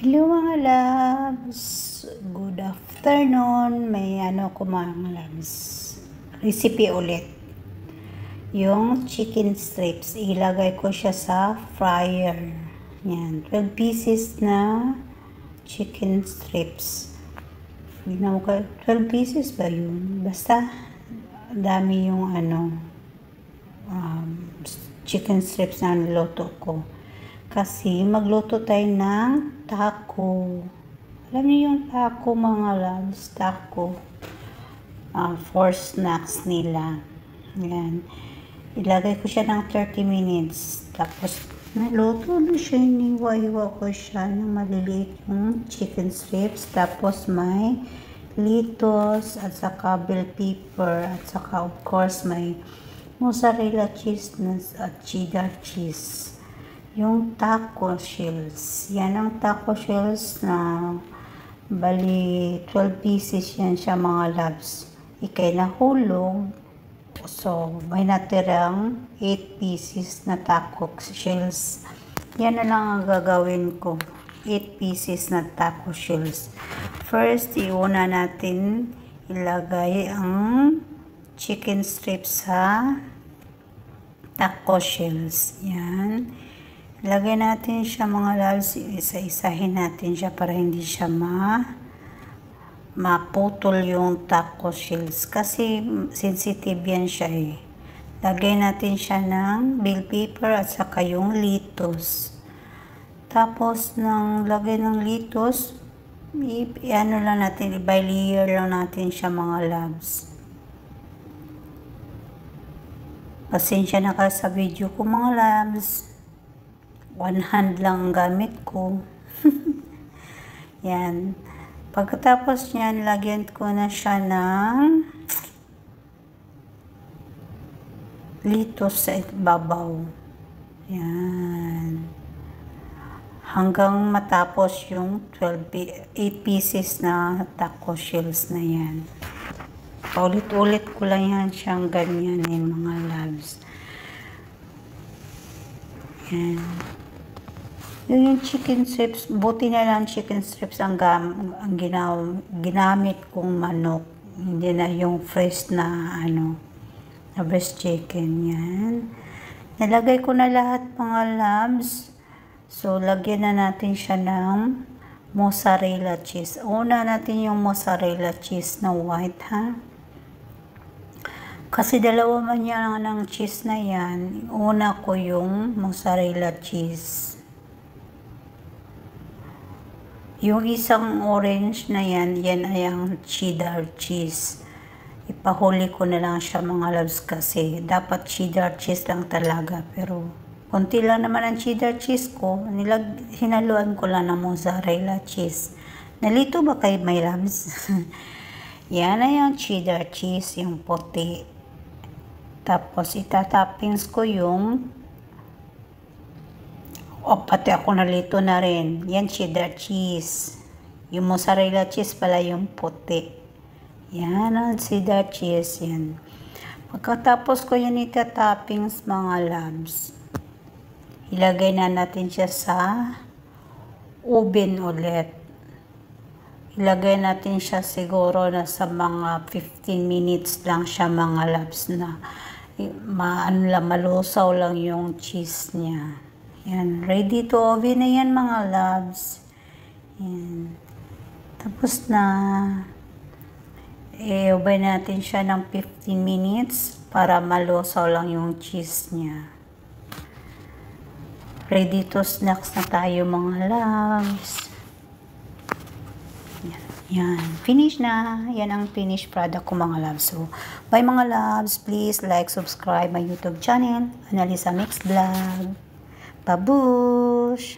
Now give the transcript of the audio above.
Hello mga loves! Good afternoon! May ko mga loves. Recipe ulit. Yung chicken strips. Ilagay ko siya sa fryer. Yan. 12 pieces na chicken strips. 12 pieces ba yun? Basta dami yung chicken strips na niluto ko. Kasi magluto tayo ng taco. Alam niyo yung taco mga loves, taco. For snacks nila. Yan. Ilagay ko siya ng 30 minutes. Tapos naluto na siya. Iniwa-iwa ko siya ng maliliit yung chicken strips. Tapos may lettuce at saka bell pepper at saka of course may mozzarella cheese at cheddar cheese. Yung taco shells. Yan ang taco shells na bali 12 pieces yan siya mga loves. Ikay nahulog. So, may natirang 8 pieces na taco shells. Yan na lang ang gagawin ko. 8 pieces na taco shells. First, iuna natin ilagay ang chicken strips sa taco shells. Yan. Lagay natin siya mga loves, isa-isahin natin siya para hindi siya maputol yung taco shells kasi sensitive yan siya eh. Lagay natin siya ng bell pepper at saka yung lettuce. Tapos nang lagay ng lettuce, lang natin, by layer lang natin siya mga loves. Pasensya na ka sa video ko mga loves. One hand lang ang gamit ko. Yan. Pagkatapos niyan, lagyan ko na siya ng lettuce sa babaw. Yan. Hanggang matapos yung 8 pieces na taco shells na yan. Paulit-ulit ko lang yan siyang ganyan mga loves. Yan. Yung chicken strips, buti na lang chicken strips ang ginamit kong manok. Hindi na yung fresh na na breast chicken. Yan. Nalagay ko na lahat mga loves. So, lagyan na natin siya ng mozzarella cheese. Una natin yung mozzarella cheese na white, ha? Kasi dalawa man yan ng cheese na yan. Una ko yung mozzarella cheese. Yung isang orange na yan ay ang cheddar cheese. Ipahuli ko na lang siya mga loves kasi dapat cheddar cheese lang talaga. Pero konti lang naman ang cheddar cheese ko. Hinaluan ko lang ng mozzarella cheese. Nalito ba kayo my loves? Yan ay ang cheddar cheese, yung puti. Tapos itatoppings ko yung pati ako nalito na rin. Yan, cheddar cheese. Yung mozzarella cheese pala yung puti. Yan, ang cheddar cheese. Yan. Pagkatapos ko yan itatoppings, mga loves. Ilagay na natin siya sa oven ulit. Ilagay natin siya siguro na sa mga 15 minutes lang siya, mga loves, na malusaw lang yung cheese niya. Yan, ready to oven na yan mga loves. Yan. Tapos na, i-oven natin siya ng 15 minutes para malusaw lang yung cheese niya. Ready to snacks na tayo mga loves. Yan, yan. Finish na. Yan ang finished product ko mga loves. So, bye mga loves. Please like, subscribe my YouTube channel, Analisa Mix Vlog. Babush!